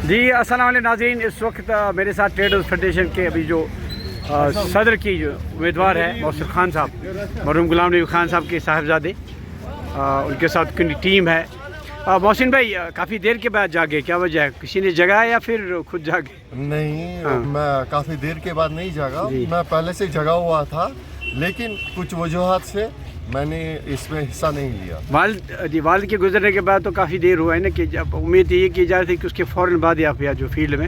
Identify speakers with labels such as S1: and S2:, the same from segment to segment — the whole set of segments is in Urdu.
S1: جی السلام علیکم ناظرین، اس وقت میرے ساتھ ٹریڈرز فیڈریشن کے ابھی جو صدر کی جو امیدوار ہے محسن خان صاحب، مرحوم غلام نبی خان صاحب کے صاحبزادے، ان کے ساتھ ان کی ٹیم ہے۔ محسن بھائی کافی دیر کے بعد جاگے، کیا وجہ ہے؟ کسی نے جگایا یا پھر خود جاگے؟
S2: نہیں، میں کافی دیر کے بعد نہیں جاگا، میں پہلے سے جگا ہوا تھا، لیکن کچھ وجوہات سے میں نے اس میں حصہ نہیں لیا۔
S1: والد کے گزرنے کے بعد تو کافی دیر ہوا ہے نا، کہ جب امید یہ کی جا رہی تھی کہ اس کے فوراً بعد آپ یا جو فیلڈ میں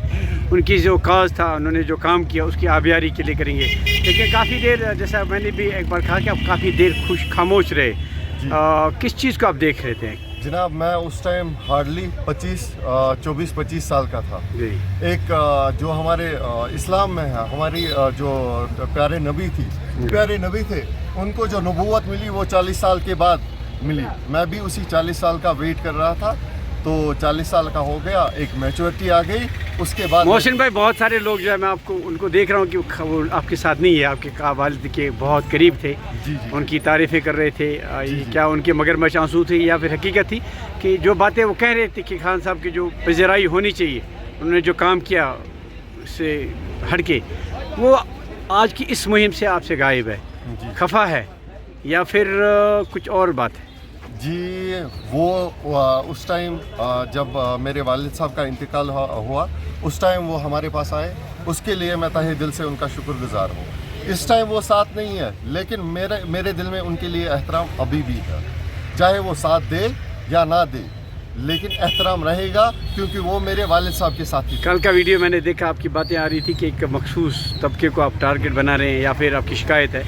S1: ان کی جو کاز تھا، انہوں نے جو کام کیا اس کی آبیاری کے لیے کریں گے، لیکن کافی دیر، جیسا میں نے بھی ایک بار کہا کہ آپ کافی دیر خاموش رہے، کس چیز کو آپ دیکھ رہے تھے؟
S2: جناب میں اس ٹائم ہارڈلی 24-25 سال کا تھا۔ ایک جو ہمارے اسلام میں ہے، ہماری جو پیارے نبی تھے، ان کو جو نبوت ملی وہ 40 سال کے بعد ملی۔ میں بھی اسی 40 سال کا ویٹ کر رہا تھا، تو 40 سال کا ہو گیا، ایک میچورٹی آ گئی، اس کے بعد
S1: محسن بھائی بہت سارے لوگ جو ہے میں آپ کو ان کو دیکھ رہا ہوں کہ وہ آپ کے ساتھ نہیں ہے، آپ کے والد کے بہت قریب تھے، ان کی تعریفیں کر رہے تھے، کیا ان کے مگرمچ آنسو تھی یا پھر حقیقت تھی کہ جو باتیں وہ کہہ رہے تھے کہ خان صاحب کی جو پذیرائی ہونی چاہیے، انہوں نے جو کام کیا اس سے ہٹ کے، وہ آج کی اس مہم سے آپ سے غائب ہے، خفا ہے یا پھر کچھ اور بات ہے؟
S2: جی وہ اس ٹائم جب میرے والد صاحب کا انتقال ہوا، اس ٹائم وہ ہمارے پاس آئے، اس کے لیے میں تہہ دل سے ان کا شکر گزار ہوں۔ اس ٹائم وہ ساتھ نہیں ہے، لیکن میرے دل میں ان کے لیے احترام ابھی بھی ہے، چاہے وہ ساتھ دے یا نہ دے، لیکن احترام رہے گا، کیونکہ وہ میرے والد صاحب کے ساتھ ہی۔
S1: کل کا ویڈیو میں نے دیکھا، آپ کی باتیں آ رہی تھی کہ ایک مخصوص طبقے کو آپ ٹارگٹ بنا رہے ہیں یا پھر آپ کی شکایت ہے،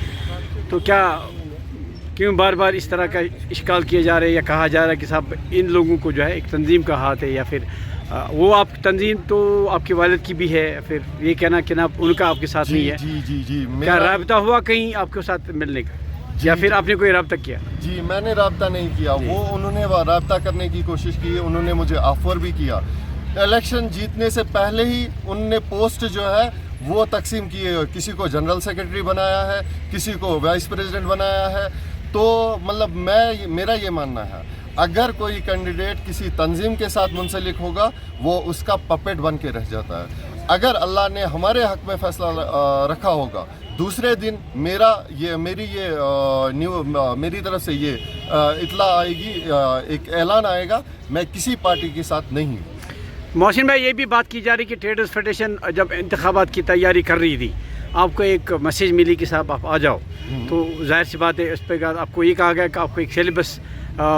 S1: تو کیوں بار بار اس طرح کا اشکال کیے جا رہے ہیں یا کہا جا رہا ہے کہ صاحب ان لوگوں کو جو ہے ایک تنظیم کا ہاتھ ہے، یا پھر وہ آپ تنظیم تو آپ کے والد کی بھی ہے، پھر یہ کہنا کہ ان کا آپ کے ساتھ نہیں ہے؟
S2: جی
S1: کیا رابطہ ہوا کہیں آپ کے ساتھ ملنے کا یا پھر آپ نے کوئی رابطہ کیا؟
S2: جی میں نے رابطہ نہیں کیا، انہوں نے رابطہ کرنے کی کوشش کی، انہوں نے مجھے آفر بھی کیا۔ الیکشن جیتنے سے پہلے ہی ان نے پوسٹ جو ہے وہ تقسیم کیے، کسی کو جنرل سیکرٹری بنایا ہے، کسی کو وائس پریزیڈنٹ بنایا ہے۔ تو مطلب میرا یہ ماننا ہے، اگر کوئی کینڈیڈیٹ کسی تنظیم کے ساتھ منسلک ہوگا، وہ اس کا پپیٹ بن کے رہ جاتا ہے۔ اگر اللہ نے ہمارے حق میں فیصلہ رکھا ہوگا، دوسرے دن میری طرف سے یہ اطلاع آئے گی، ایک اعلان آئے گا، میں کسی پارٹی کے ساتھ نہیں ہوں۔
S1: محسن بھائی یہ بھی بات کی جا رہی کہ ٹریڈرز فیڈریشن جب انتخابات کی تیاری کر رہی تھی، آپ کو ایک میسیج ملی کہ صاحب آپ آ جاؤ، تو ظاہر سی بات ہے اس پہ آپ کو یہ کہا گیا کہ آپ کو ایک سیلیبس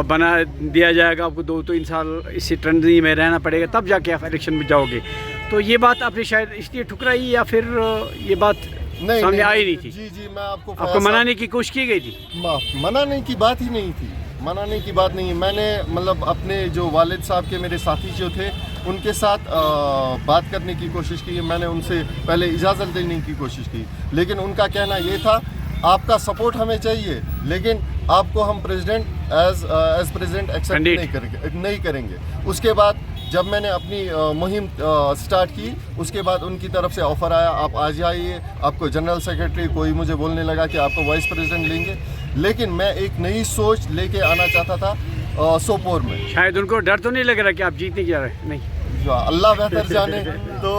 S1: بنا دیا جائے گا، آپ کو 2-3 سال اسی تنظیم میں رہنا پڑے گا، تب جا کے آپ الیکشن میں جاؤ گے، تو یہ بات آپ نے شاید اس لیے ٹھکرائی یا پھر یہ بات سامنے آئی نہیں تھی؟
S2: جی میں آپ
S1: کو منانے کی کوشش کی گئی تھی؟
S2: منانے کی بات ہی نہیں تھی، منانے کی بات نہیں ہے۔ میں نے مطلب اپنے جو والد صاحب کے میرے ساتھی جو تھے ان کے ساتھ بات کرنے کی کوشش کی، میں نے ان سے پہلے اجازت لینے کی کوشش کی، لیکن ان کا کہنا یہ تھا آپ کا سپورٹ ہمیں چاہیے، لیکن آپ کو ہم پریزیڈنٹ ایز پریزیڈنٹ ایکسیپٹ نہیں کریں گے۔ اس کے بعد جب میں نے اپنی مہم سٹارٹ کی، اس کے بعد ان کی طرف سے آفر آیا آپ آ جائیے، آپ کو جنرل سیکرٹری، کوئی مجھے بولنے لگا کہ آپ کو وائس پریزیڈنٹ لیں گے، لیکن میں ایک نئی سوچ لے کے آنا چاہتا تھا سوپور میں۔
S1: شاید ان کو ڈر تو نہیں لگ رہا کہ آپ جیتنے جا رہے؟ نہیں،
S2: اللہ بہتر جانے، تو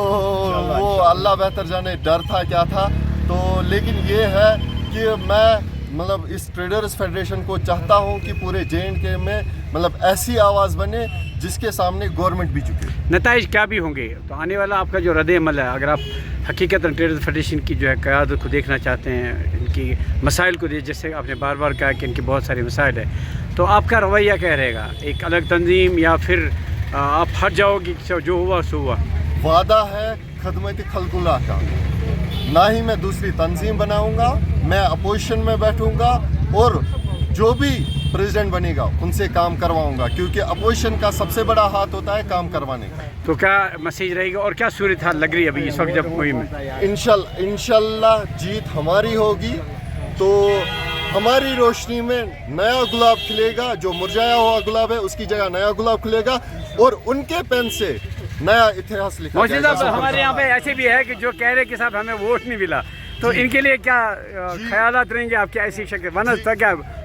S2: وہ اللہ بہتر جانے ڈر تھا کیا تھا، تو لیکن یہ ہے کہ میں مطلب اس ٹریڈرز فیڈریشن کو چاہتا ہوں کہ پورے JNK میں مطلب ایسی آواز بنے جس کے سامنے گورنمنٹ بھی جھکے۔
S1: نتائج کیا بھی ہوں گے تو آنے والا آپ کا جو رد عمل ہے، اگر آپ حقیقت ٹریڈرز فیڈریشن کی جو ہے قیادت کو دیکھنا چاہتے ہیں، ان کی مسائل کو جیسے آپ نے بار بار کہا کہ ان کے بہت سارے مسائل ہیں، تو آپ کا رویہ کیا رہے گا؟ ایک الگ تنظیم یا پھر آپ ہٹ جاؤ گے جو ہوا سو ہوا؟
S2: وعدہ ہے خدمت خلق اللہ کا، نہ ہی میں دوسری تنظیم بناؤں گا، میں اپوزیشن میں بیٹھوں گا اور جو بھی پریزیڈنٹ بنے گا ان سے کام کرواؤں گا، کیونکہ اپوزیشن کا سب سے بڑا ہاتھ ہوتا ہے کام کروانے کا۔
S1: تو کیا میسیج رہے گا اور کیا صورتحال لگ رہی ہے ابھی اس وقت جب کوئی میں؟
S2: انشاءاللہ جیت ہماری ہوگی تو ہماری روشنی میں نیا گلاب کھلے گا، جو مرجھایا ہوا گلاب ہے اس کی جگہ نیا گلاب کھلے گا، اور ان کے پین سے نیا اتہاس لکھا جائے گا۔
S1: ہمارے یہاں پہ ایسے بھی ہے کہ جو کہہ رہے کہ صاحب ہمیں ووٹ نہیں ملا، تو ان کے لیے کیا خیالات رہیں گے آپ کے؟ ایسی شکل ورنہ کیا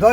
S3: 2